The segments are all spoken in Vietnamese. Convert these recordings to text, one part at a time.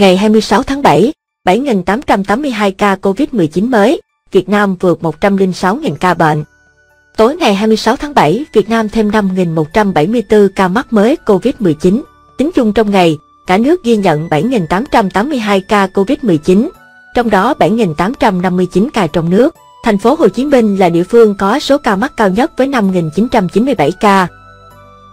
Ngày 26 tháng 7, 7.882 ca COVID-19 mới, Việt Nam vượt 106.000 ca bệnh. Tối ngày 26 tháng 7, Việt Nam thêm 5.174 ca mắc mới COVID-19. Tính chung trong ngày, cả nước ghi nhận 7.882 ca COVID-19, trong đó 7.859 ca trong nước. Thành phố Hồ Chí Minh là địa phương có số ca mắc cao nhất với 5.997 ca.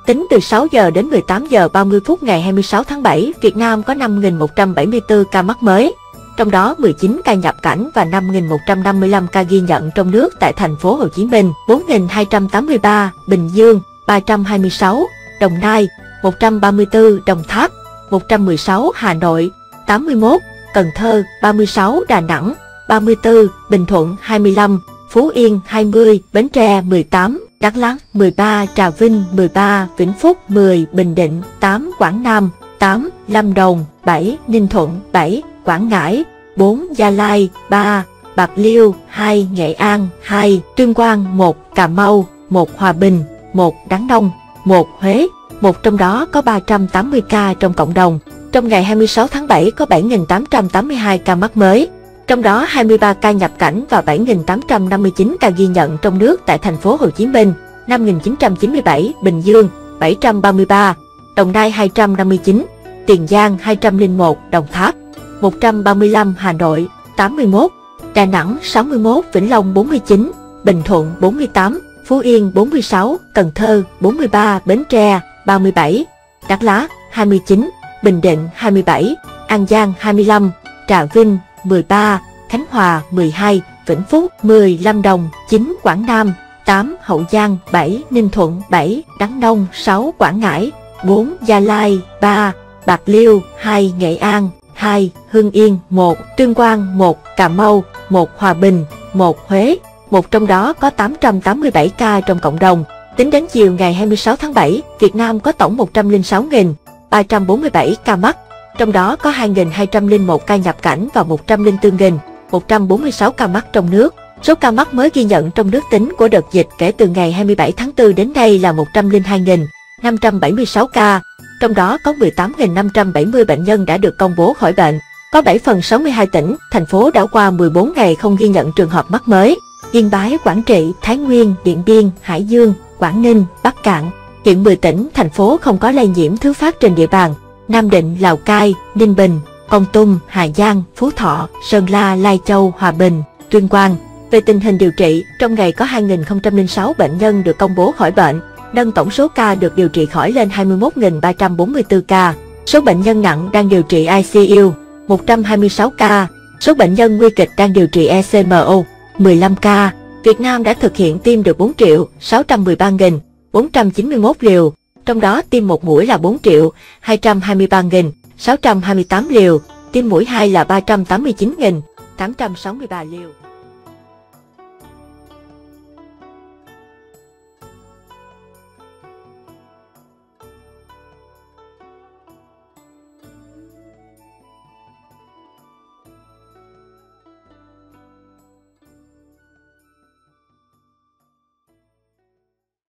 Tính từ 6 giờ đến 18 giờ 30 phút ngày 26 tháng 7, Việt Nam có 5.174 ca mắc mới, trong đó 19 ca nhập cảnh và 5.155 ca ghi nhận trong nước tại thành phố Hồ Chí Minh, 4.283, Bình Dương, 326, Đồng Nai, 134, Đồng Tháp, 116, Hà Nội, 81, Cần Thơ, 36, Đà Nẵng, 34, Bình Thuận, 25, Phú Yên, 20, Bến Tre, 18, Đắk Lắk, 13, Trà Vinh, 13, Vĩnh Phúc, 10, Bình Định, 8, Quảng Nam, 8, Lâm Đồng, 7, Ninh Thuận, 7, Quảng Ngãi, 4, Gia Lai, 3, Bạc Liêu, 2, Nghệ An, 2, Tuyên Quang, 1, Cà Mau, 1, Hòa Bình, 1, Đắk Nông, 1, Huế, một trong đó có 380 ca trong cộng đồng. Trong ngày 26 tháng 7 có 7.882 ca mắc mới, trong đó 23 ca nhập cảnh và 7.859 ca ghi nhận trong nước tại thành phố Hồ Chí Minh, 5.997, Bình Dương, 733, Đồng Nai 259, Tiền Giang 201, Đồng Tháp, 135, Hà Nội, 81, Đà Nẵng 61, Vĩnh Long 49, Bình Thuận 48, Phú Yên 46, Cần Thơ 43, Bến Tre 37, Đắk Lắk 29, Bình Định 27, An Giang 25, Trà Vinh 13, Khánh Hòa 12, Vĩnh Phúc 10, Lâm Đồng 9, Quảng Nam 8, Hậu Giang 7, Ninh Thuận 7, Đắk Nông 6, Quảng Ngãi 4, Gia Lai 3, Bạc Liêu 2, Nghệ An 2, Hưng Yên 1, Tuyên Quang 1, Cà Mau 1, Hòa Bình 1, Huế, một trong đó có 887 ca trong cộng đồng. Tính đến chiều ngày 26 tháng 7, Việt Nam có tổng 106.347 ca mắc, trong đó có 2.201 ca nhập cảnh và 104.146 ca mắc trong nước. Số ca mắc mới ghi nhận trong nước tính của đợt dịch kể từ ngày 27 tháng 4 đến nay là 102.576 ca, trong đó có 18.570 bệnh nhân đã được công bố khỏi bệnh. Có 7 phần 62 tỉnh, thành phố đã qua 14 ngày không ghi nhận trường hợp mắc mới. Yên Bái, Quảng Trị, Thái Nguyên, Điện Biên, Hải Dương, Quảng Ninh, Bắc Kạn. Hiện 10 tỉnh, thành phố không có lây nhiễm thứ phát trên địa bàn. Nam Định, Lào Cai, Ninh Bình, Kon Tum, Hà Giang, Phú Thọ, Sơn La, Lai Châu, Hòa Bình, Tuyên Quang. Về tình hình điều trị, trong ngày có 2.006 bệnh nhân được công bố khỏi bệnh, nâng tổng số ca được điều trị khỏi lên 21.344 ca. Số bệnh nhân nặng đang điều trị ICU, 126 ca. Số bệnh nhân nguy kịch đang điều trị ECMO, 15 ca. Việt Nam đã thực hiện tiêm được 4.613.491 liều, trong đó tiêm một mũi là 4.223.628 liều, tiêm mũi 2 là 389.863 liều.